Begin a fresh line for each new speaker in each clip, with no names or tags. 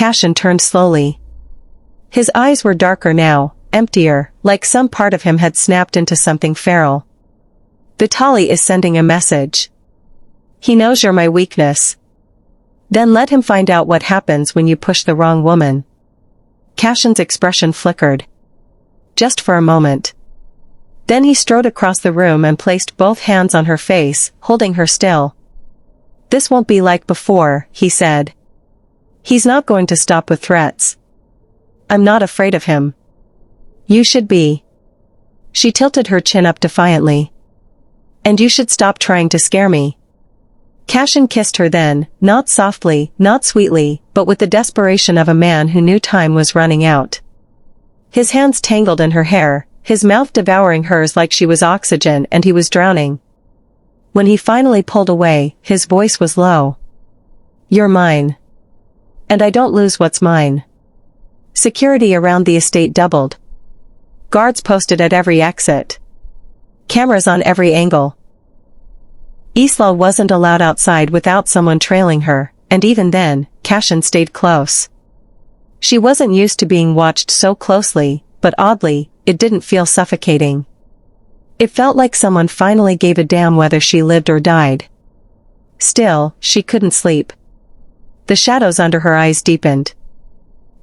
Cashin turned slowly. His eyes were darker now, emptier, like some part of him had snapped into something feral. Vitaly is sending a message. He knows you're my weakness. Then let him find out what happens when you push the wrong woman. Cashin's expression flickered. Just for a moment. Then he strode across the room and placed both hands on her face, holding her still. This won't be like before, he said. He's not going to stop with threats. I'm not afraid of him. You should be. She tilted her chin up defiantly. And you should stop trying to scare me. Cashin kissed her then, not softly, not sweetly, but with the desperation of a man who knew time was running out. His hands tangled in her hair, his mouth devouring hers like she was oxygen and he was drowning. When he finally pulled away, his voice was low. You're mine. And I don't lose what's mine. Security around the estate doubled. Guards posted at every exit. Cameras on every angle. Isla wasn't allowed outside without someone trailing her, and even then, Cashin stayed close. She wasn't used to being watched so closely, but oddly, it didn't feel suffocating. It felt like someone finally gave a damn whether she lived or died. Still, she couldn't sleep. The shadows under her eyes deepened.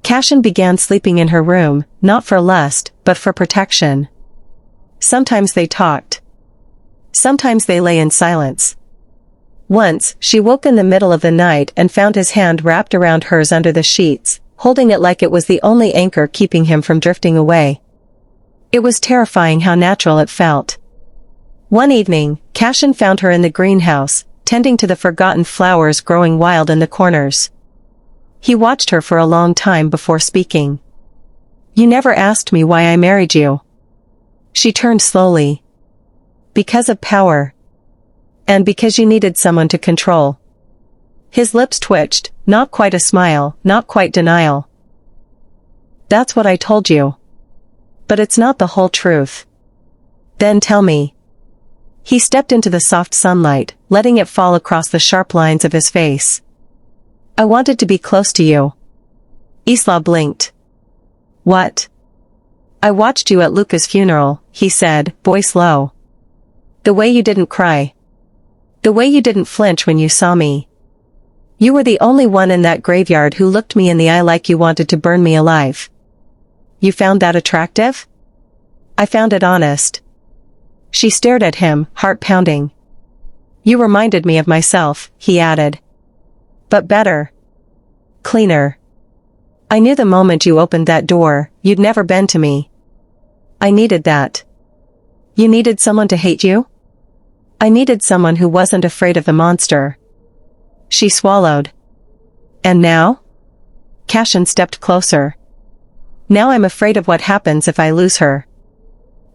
Cashin began sleeping in her room, not for lust, but for protection. Sometimes they talked. Sometimes they lay in silence. Once, she woke in the middle of the night and found his hand wrapped around hers under the sheets, holding it like it was the only anchor keeping him from drifting away. It was terrifying how natural it felt. One evening, Cashin found her in the greenhouse, tending to the forgotten flowers growing wild in the corners. He watched her for a long time before speaking. You never asked me why I married you. She turned slowly. Because of power. And because you needed someone to control. His lips twitched, not quite a smile, not quite denial. That's what I told you. But it's not the whole truth. Then tell me. He stepped into the soft sunlight, letting it fall across the sharp lines of his face. I wanted to be close to you. Isla blinked. What? I watched you at Luca's funeral, he said, voice low. The way you didn't cry. The way you didn't flinch when you saw me. You were the only one in that graveyard who looked me in the eye like you wanted to burn me alive. You found that attractive? I found it honest. She stared at him, heart pounding. You reminded me of myself, he added. But better. Cleaner. I knew the moment you opened that door, you'd never bend to me. I needed that. You needed someone to hate you? I needed someone who wasn't afraid of the monster. She swallowed. And now? Cashin stepped closer. Now I'm afraid of what happens if I lose her.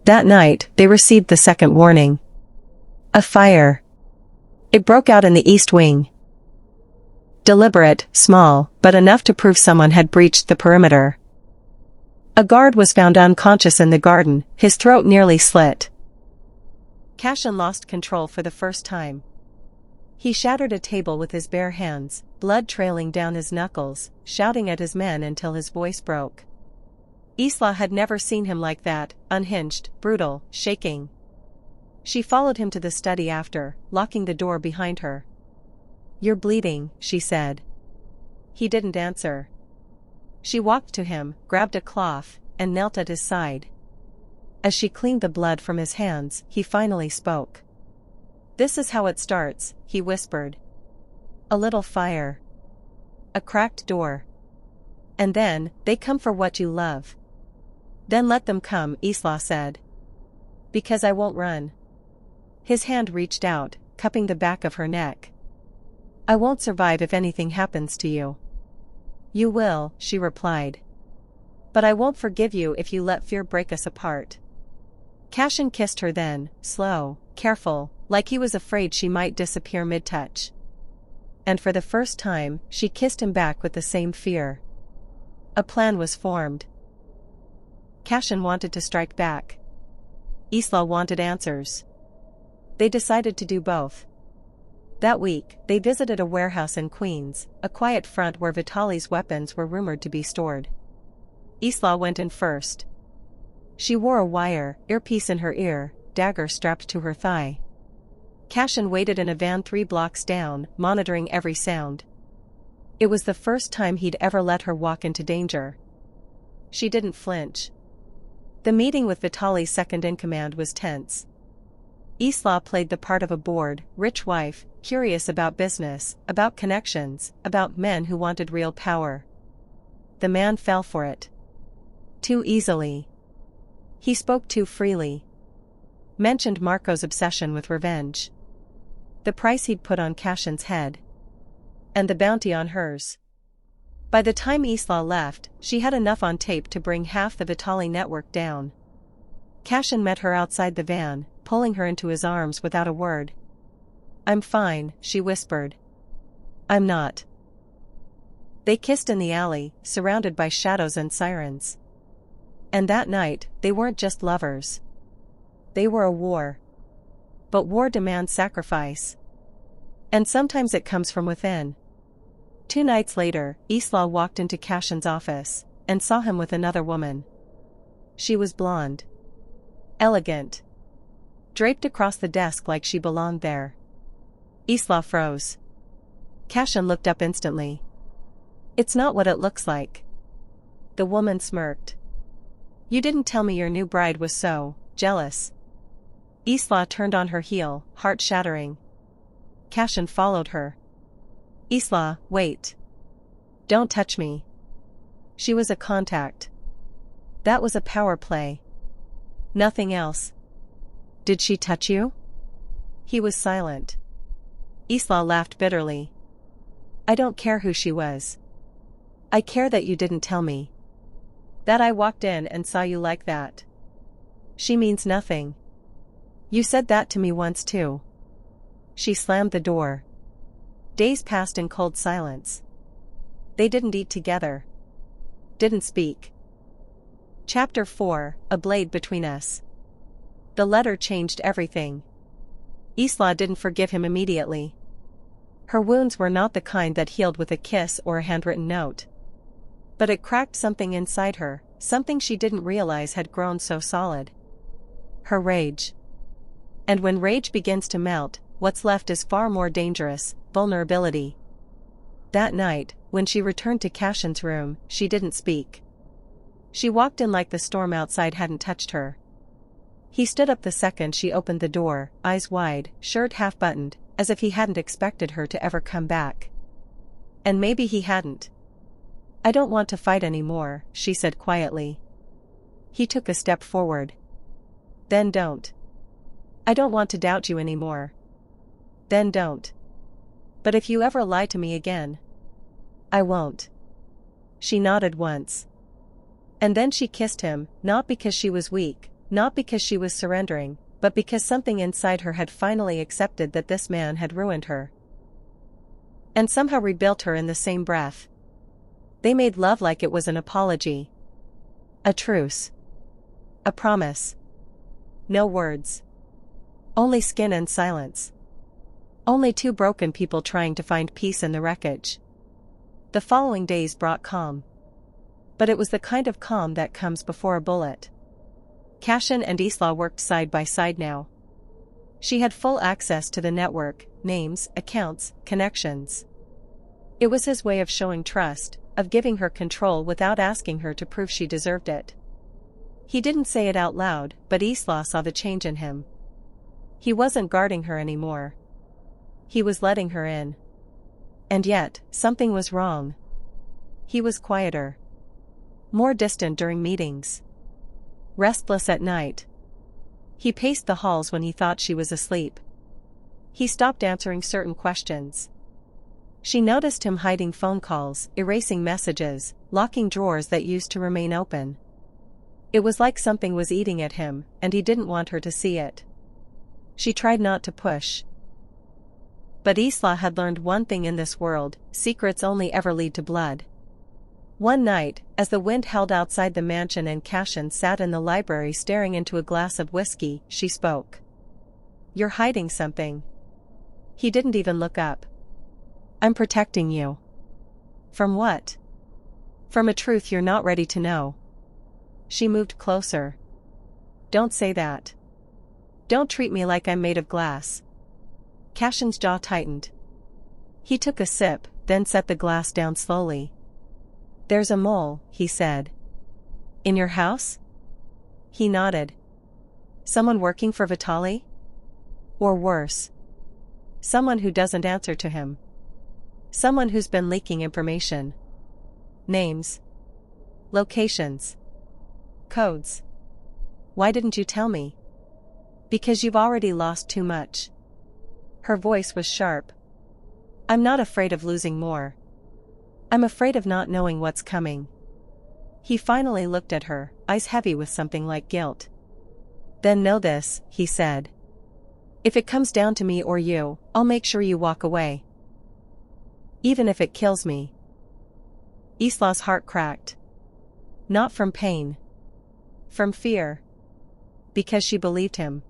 That night, they received the second warning. A fire. It broke out in the east wing. Deliberate, small, but enough to prove someone had breached the perimeter. A guard was found unconscious in the garden, his throat nearly slit. Cashin lost control for the first time. He shattered a table with his bare hands, blood trailing down his knuckles, shouting at his men until his voice broke. Isla had never seen him like that, unhinged, brutal, shaking. She followed him to the study after, locking the door behind her. You're bleeding, she said. He didn't answer. She walked to him, grabbed a cloth, and knelt at his side. As she cleaned the blood from his hands, he finally spoke. This is how it starts, he whispered. A little fire. A cracked door. And then, they come for what you love. Then let them come, Isla said. Because I won't run. His hand reached out, cupping the back of her neck. I won't survive if anything happens to you. You will, she replied. But I won't forgive you if you let fear break us apart. Cashin kissed her then, slow, careful, like he was afraid she might disappear mid-touch. And for the first time, she kissed him back with the same fear. A plan was formed. Cashin wanted to strike back. Isla wanted answers. They decided to do both. That week, they visited a warehouse in Queens, a quiet front where Vitali's weapons were rumored to be stored. Isla went in first. She wore a wire earpiece in her ear, dagger strapped to her thigh. Cashin waited in a van 3 blocks down, monitoring every sound. It was the first time he'd ever let her walk into danger. She didn't flinch. The meeting with Vitali's second-in-command was tense. Isla played the part of a bored, rich wife, curious about business, about connections, about men who wanted real power. The man fell for it. Too easily. He spoke too freely. Mentioned Marco's obsession with revenge. The price he'd put on Cashin's head. And the bounty on hers. By the time Isla left, she had enough on tape to bring half the Vitali network down. Cashin met her outside the van, pulling her into his arms without a word. "I'm fine," she whispered. "I'm not." They kissed in the alley, surrounded by shadows and sirens. And that night, they weren't just lovers. They were a war. But war demands sacrifice. And sometimes it comes from within. 2 nights later, Isla walked into Cashin's office, and saw him with another woman. She was blonde. Elegant. Draped across the desk like she belonged there. Isla froze. Cashin looked up instantly. "It's not what it looks like." The woman smirked. "You didn't tell me your new bride was so jealous." Isla turned on her heel, heart-shattering. Cashin followed her. "Isla, wait. Don't touch me." She was a contact. That was a power play. Nothing else. "Did she touch you?" He was silent. Isla laughed bitterly. "I don't care who she was. I care that you didn't tell me. That I walked in and saw you like that. She means nothing. You said that to me once too." She slammed the door. Days passed in cold silence. They didn't eat together. Didn't speak. Chapter 4, A Blade Between Us. The letter changed everything. Isla didn't forgive him immediately. Her wounds were not the kind that healed with a kiss or a handwritten note. But it cracked something inside her, something she didn't realize had grown so solid. Her rage. And when rage begins to melt, what's left is far more dangerous: vulnerability. That night, when she returned to Cashin's room, she didn't speak. She walked in like the storm outside hadn't touched her. He stood up the second she opened the door, eyes wide, shirt half-buttoned, as if he hadn't expected her to ever come back. And maybe he hadn't. "I don't want to fight anymore," she said quietly. He took a step forward. "Then don't." "I don't want to doubt you anymore." "Then don't." "But if you ever lie to me again." "I won't." She nodded once. And then she kissed him, not because she was weak, not because she was surrendering, but because something inside her had finally accepted that this man had ruined her. And somehow rebuilt her in the same breath. They made love like it was an apology. A truce. A promise. No words. Only skin and silence. Only 2 broken people trying to find peace in the wreckage. The following days brought calm. But it was the kind of calm that comes before a bullet. Cashin and Isla worked side by side now. She had full access to the network, names, accounts, connections. It was his way of showing trust, of giving her control without asking her to prove she deserved it. He didn't say it out loud, but Isla saw the change in him. He wasn't guarding her anymore. He was letting her in. And yet, something was wrong. He was quieter. More distant during meetings. Restless at night. He paced the halls when he thought she was asleep. He stopped answering certain questions. She noticed him hiding phone calls, erasing messages, locking drawers that used to remain open. It was like something was eating at him, and he didn't want her to see it. She tried not to push. But Isla had learned one thing in this world: secrets only ever lead to blood. One night, as the wind howled outside the mansion and Cashin sat in the library staring into a glass of whiskey, she spoke. "You're hiding something." He didn't even look up. I'm protecting you. From what? From a truth you're not ready to know. She moved closer. Don't say that. Don't treat me like I'm made of glass. Cashin's jaw tightened. He took a sip, then set the glass down slowly. There's a mole, he said. In your house? He nodded. Someone working for Vitali? Or worse. Someone who doesn't answer to him. Someone who's been leaking information. Names. Locations. Codes. Why didn't you tell me? Because you've already lost too much. Her voice was sharp. I'm not afraid of losing more. I'm afraid of not knowing what's coming. He finally looked at her, eyes heavy with something like guilt. Then know this, he said. If it comes down to me or you, I'll make sure you walk away. Even if it kills me. Isla's heart cracked. Not from pain. From fear. Because she believed him.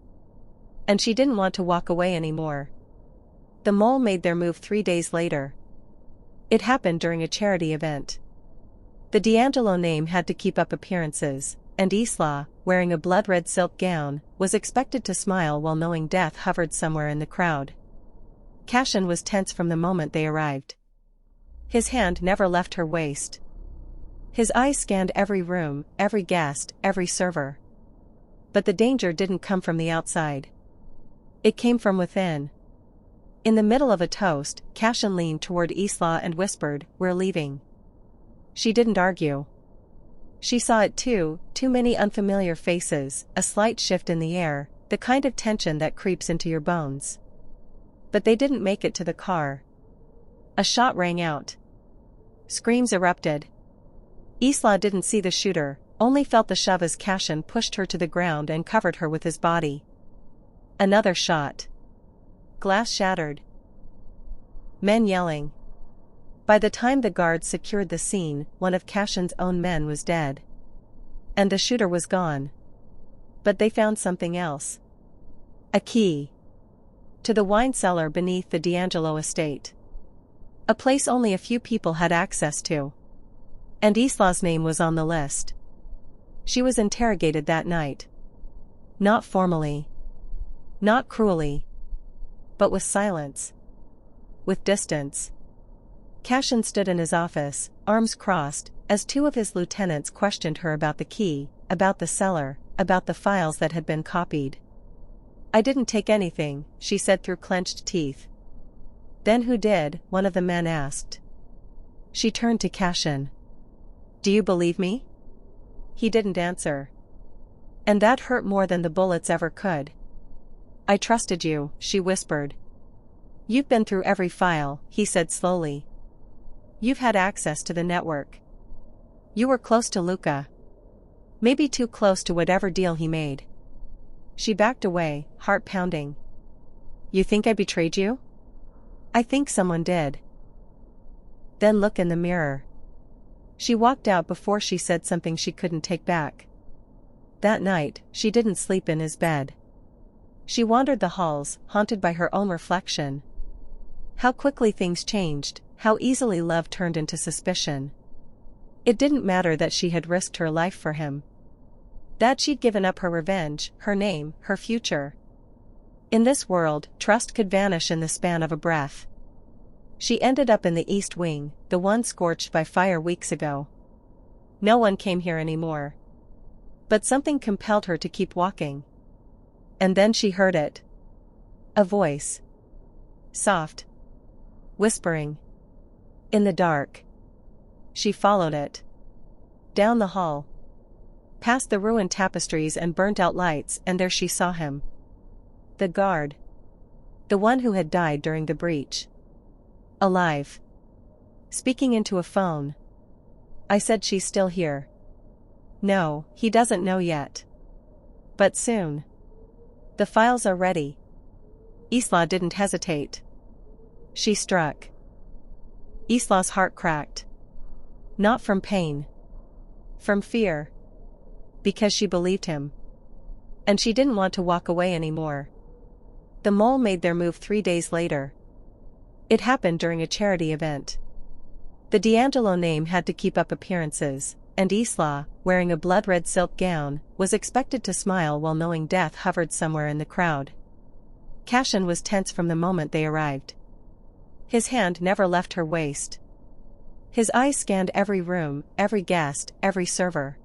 And she didn't want to walk away anymore. The mole made their move 3 days later. It happened during a charity event. The D'Angelo name had to keep up appearances, and Isla, wearing a blood-red silk gown, was expected to smile while knowing death hovered somewhere in the crowd. Cashin was tense from the moment they arrived. His hand never left her waist. His eyes scanned every room, every guest, every server. But the danger didn't come from the outside. It came from within. In the middle of a toast, Cashin leaned toward Isla and whispered, "We're leaving." She didn't argue. She saw it too many unfamiliar faces, a slight shift in the air, the kind of tension that creeps into your bones. But they didn't make it to the car. A shot rang out. Screams erupted. Isla didn't see the shooter, only felt the shove as Cashin pushed her to the ground and covered her with his body. Another shot. Glass shattered. Men yelling. By the time the guards secured the scene, one of Cashin's own men was dead. And the shooter was gone. But they found something else. A key. To the wine cellar beneath the D'Angelo estate. A place only a few people had access to. And Isla's name was on the list. She was interrogated that night. Not formally. Not cruelly. But with silence. With distance. Cashin stood in his office, arms crossed, as 2 of his lieutenants questioned her about the key, about the cellar, about the files that had been copied. I didn't take anything, she said through clenched teeth. Then who did? One of the men asked. She turned to Cashin. Do you believe me? He didn't answer. And that hurt more than the bullets ever could. I trusted you, she whispered. You've been through every file, he said slowly. You've had access to the network. You were close to Luca. Maybe too close to whatever deal he made. She backed away, heart pounding. You think I betrayed you? I think someone did. Then look in the mirror. She walked out before she said something she couldn't take back. That night, she didn't sleep in his bed. She wandered the halls, haunted by her own reflection. How quickly things changed, how easily love turned into suspicion. It didn't matter that she had risked her life for him. That she'd given up her revenge, her name, her future. In this world, trust could vanish in the span of a breath. She ended up in the East Wing, the one scorched by fire weeks ago. No one came here anymore. But something compelled her to keep walking. And then she heard it. A voice. Soft. Whispering. In the dark. She followed it. Down the hall. Past the ruined tapestries and burnt-out lights, and there she saw him. The guard. The one who had died during the breach. Alive. Speaking into a phone. I said she's still here. No, he doesn't know yet. But soon. The files are ready. Isla didn't hesitate. She struck. Isla's heart cracked. Not from pain. From fear. Because she believed him. And she didn't want to walk away anymore. The mole made their move 3 days later. It happened during a charity event. The D'Angelo name had to keep up appearances, and Isla, wearing a blood-red silk gown, was expected to smile while knowing death hovered somewhere in the crowd. Cashin was tense from the moment they arrived. His hand never left her waist. His eyes scanned every room, every guest, every server.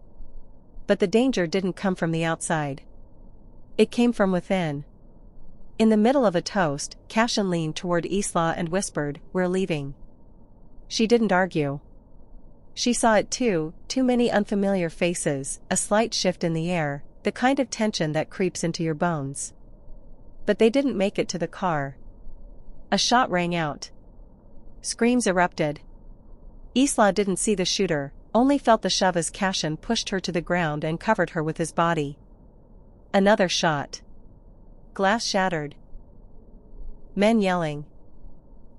But the danger didn't come from the outside. It came from within. In the middle of a toast, Cashin leaned toward Isla and whispered, "We're leaving." She didn't argue. She saw it too many unfamiliar faces, a slight shift in the air, the kind of tension that creeps into your bones. But they didn't make it to the car. A shot rang out. Screams erupted. Isla didn't see the shooter, only felt the shove as Cashin pushed her to the ground and covered her with his body. Another shot. Glass shattered. Men yelling.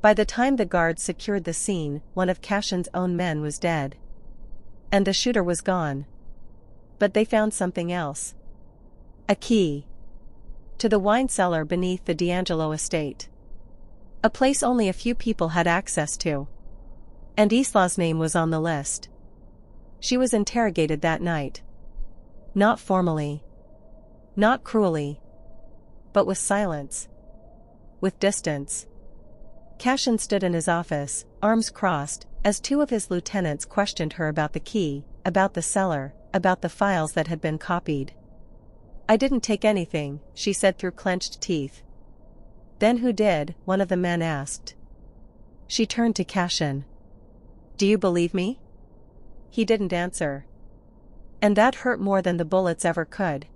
By the time the guards secured the scene, one of Cashin's own men was dead. And the shooter was gone. But they found something else. A key. To the wine cellar beneath the D'Angelo estate. A place only a few people had access to. And Isla's name was on the list. She was interrogated that night. Not formally. Not cruelly. But with silence. With distance. Cashin stood in his office, arms crossed, as 2 of his lieutenants questioned her about the key, about the cellar, about the files that had been copied. "I didn't take anything," she said through clenched teeth. "Then who did?" one of the men asked. She turned to Cashin. "Do you believe me?" He didn't answer. And that hurt more than the bullets ever could.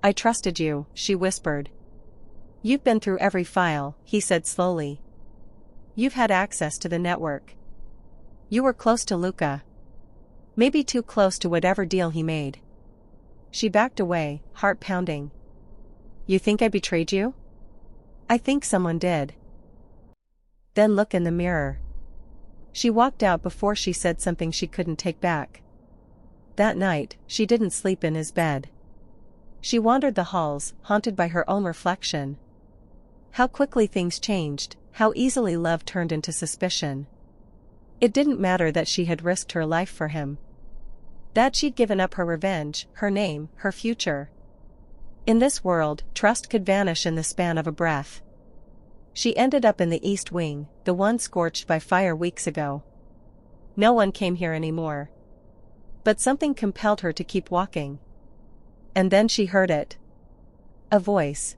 "I trusted you," she whispered. "You've been through every file," he said slowly. "You've had access to the network. You were close to Luca. Maybe too close to whatever deal he made." She backed away, heart pounding. "You think I betrayed you?" "I think someone did." "Then look in the mirror." She walked out before she said something she couldn't take back. That night, she didn't sleep in his bed. She wandered the halls, haunted by her own reflection. How quickly things changed, how easily love turned into suspicion. It didn't matter that she had risked her life for him. That she'd given up her revenge, her name, her future. In this world, trust could vanish in the span of a breath. She ended up in the East Wing, the one scorched by fire weeks ago. No one came here anymore. But something compelled her to keep walking. And then she heard it. A voice.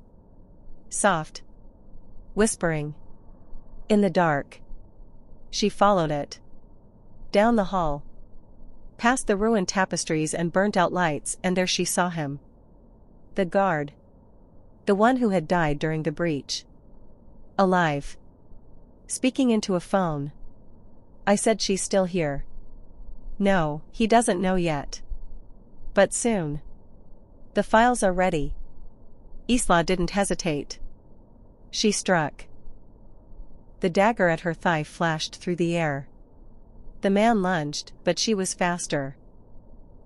Soft. Whispering. In the dark. She followed it. Down the hall. Past the ruined tapestries and burnt-out lights, and there she saw him. The guard. The one who had died during the breach. Alive. Speaking into a phone. "I said she's still here." "No, he doesn't know yet. But soon. The files are ready." Isla didn't hesitate. She struck. The dagger at her thigh flashed through the air. The man lunged, but she was faster.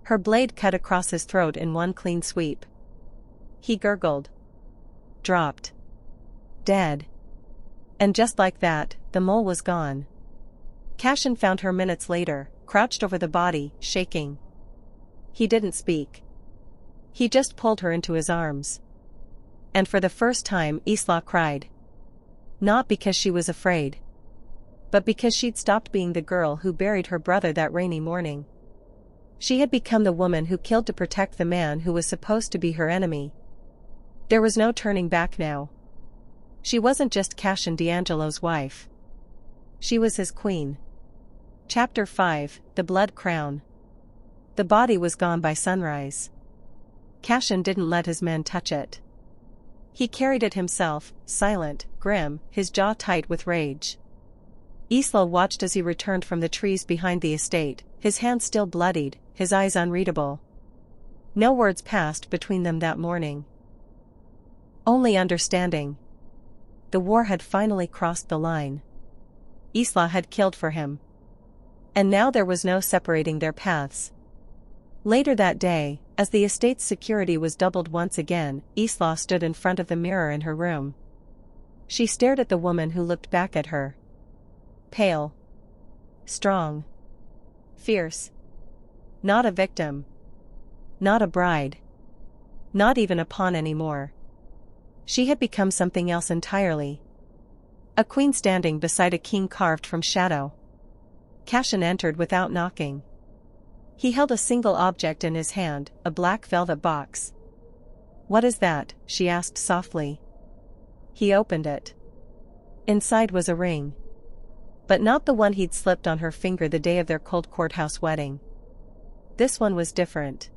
Her blade cut across his throat in one clean sweep. He gurgled. Dropped. Dead. And just like that, the mole was gone. Cashin found her minutes later, crouched over the body, shaking. He didn't speak. He just pulled her into his arms. And for the first time Isla cried. Not because she was afraid. But because she'd stopped being the girl who buried her brother that rainy morning. She had become the woman who killed to protect the man who was supposed to be her enemy. There was no turning back now. She wasn't just Cashin D'Angelo's wife. She was his queen. Chapter 5, The Blood Crown. The body was gone by sunrise. Cashin didn't let his men touch it. He carried it himself, silent, grim, his jaw tight with rage. Isla watched as he returned from the trees behind the estate, his hands still bloodied, his eyes unreadable. No words passed between them that morning. Only understanding. The war had finally crossed the line. Isla had killed for him. And now there was no separating their paths. Later that day, as the estate's security was doubled once again, Isla stood in front of the mirror in her room. She stared at the woman who looked back at her. Pale. Strong. Fierce. Not a victim. Not a bride. Not even a pawn anymore. She had become something else entirely. A queen standing beside a king carved from shadow. Cashin entered without knocking. He held a single object in his hand, a black velvet box. "What is that?" she asked softly. He opened it. Inside was a ring. But not the one he'd slipped on her finger the day of their cold courthouse wedding. This one was different.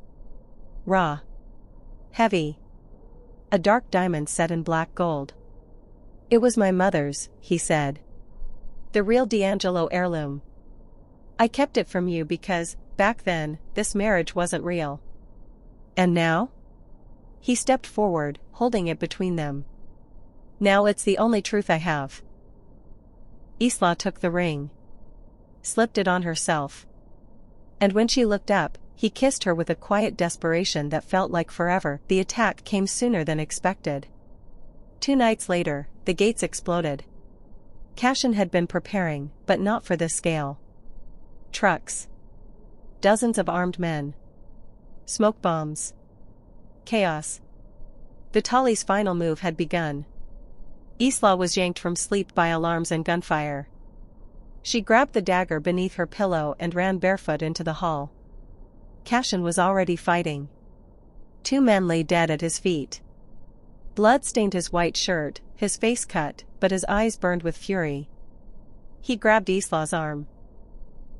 Raw. Heavy. A dark diamond set in black gold. "It was my mother's," he said. "The real D'Angelo heirloom. I kept it from you because, back then, this marriage wasn't real." "And now?" He stepped forward, holding it between them. "Now it's the only truth I have." Isla took the ring. Slipped it on herself. And when she looked up, he kissed her with a quiet desperation that felt like forever. The attack came sooner than expected. 2 nights later, the gates exploded. Cashin had been preparing, but not for this scale. Trucks. Dozens of armed men. Smoke bombs. Chaos. Vitali's final move had begun. Isla was yanked from sleep by alarms and gunfire. She grabbed the dagger beneath her pillow and ran barefoot into the hall. Cashin was already fighting. 2 men lay dead at his feet. Blood stained his white shirt, his face cut, but his eyes burned with fury. He grabbed Isla's arm.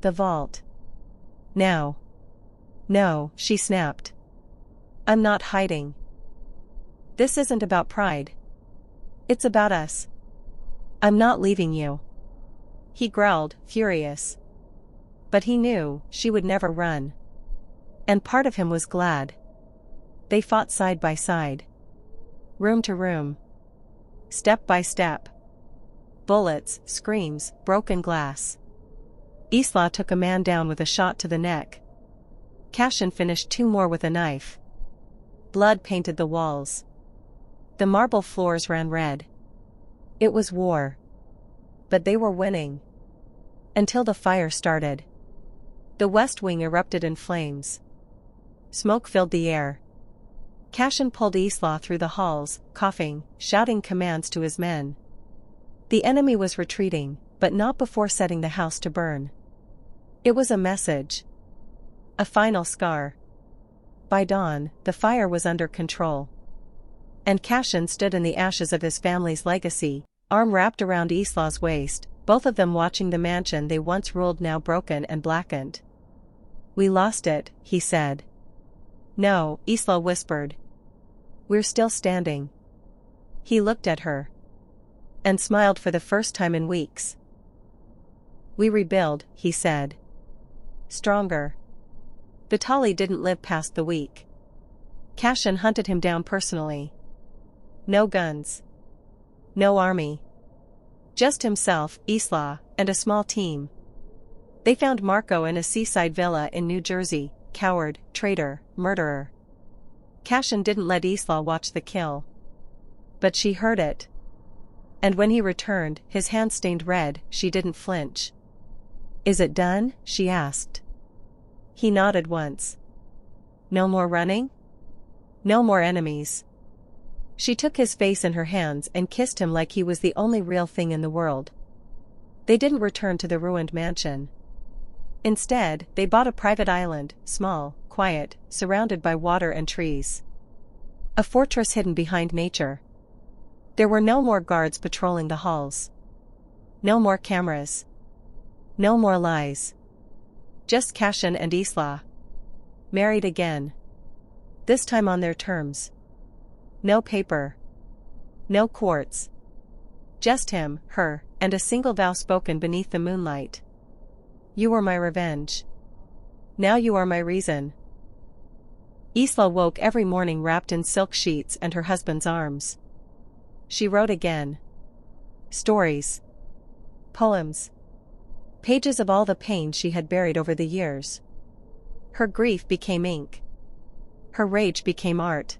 "The vault. Now." "No," she snapped. "I'm not hiding. This isn't about pride. It's about us. I'm not leaving you." He growled, furious. But he knew she would never run. And part of him was glad. They fought side by side. Room to room. Step by step. Bullets, screams, broken glass. Isla took a man down with a shot to the neck. Cashin finished 2 more with a knife. Blood painted the walls. The marble floors ran red. It was war. But they were winning. Until the fire started. The West Wing erupted in flames. Smoke filled the air. Cashin pulled Isla through the halls, coughing, shouting commands to his men. The enemy was retreating, but not before setting the house to burn. It was a message. A final scar. By dawn, the fire was under control. And Cashin stood in the ashes of his family's legacy, arm wrapped around Isla's waist, both of them watching the mansion they once ruled now broken and blackened. "We lost it," he said. "No," Isla whispered. "We're still standing." He looked at her. And smiled for the first time in weeks. "We rebuild," he said. Stronger. Vitali didn't live past the week. Cashin hunted him down personally. No guns. No army. Just himself, Isla, and a small team. They found Marco in a seaside villa in New Jersey, coward, traitor, murderer. Cashin didn't let Isla watch the kill. But she heard it. And when he returned, his hand stained red, she didn't flinch. "Is it done?" she asked. He nodded once. "No more running? No more enemies." She took his face in her hands and kissed him like he was the only real thing in the world. They didn't return to the ruined mansion. Instead, they bought a private island, small, quiet, surrounded by water and trees. A fortress hidden behind nature. There were no more guards patrolling the halls. No more cameras. No more lies. Just Cashin and Isla. Married again. This time on their terms. No paper. No courts. Just him, her, and a single vow spoken beneath the moonlight. "You were my revenge. Now you are my reason." Isla woke every morning wrapped in silk sheets and her husband's arms. She wrote again. Stories. Poems. Pages of all the pain she had buried over the years. Her grief became ink. Her rage became art.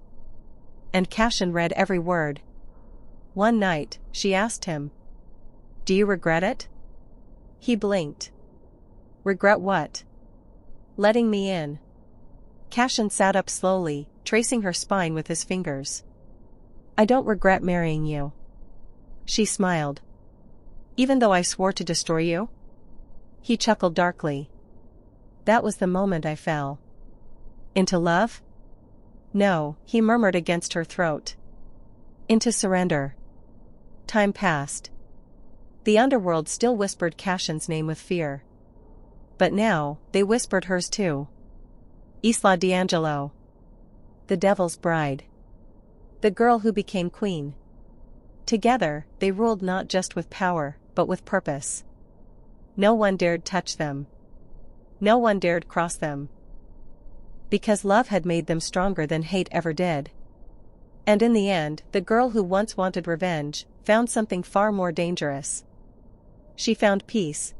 And Cashin read every word. One night, she asked him. Do you regret it? He blinked. Regret what? Letting me in. Cashin sat up slowly, tracing her spine with his fingers. I don't regret marrying you. She smiled. Even though I swore to destroy you? He chuckled darkly. That was the moment I fell. Into love? No, he murmured against her throat. Into surrender. Time passed. The underworld still whispered Cashin's name with fear. But now, they whispered hers too. Isla D'Angelo. The Devil's Bride. The girl who became queen. Together, they ruled not just with power, but with purpose. No one dared touch them. No one dared cross them. Because love had made them stronger than hate ever did. And in the end, the girl who once wanted revenge, found something far more dangerous. She found peace,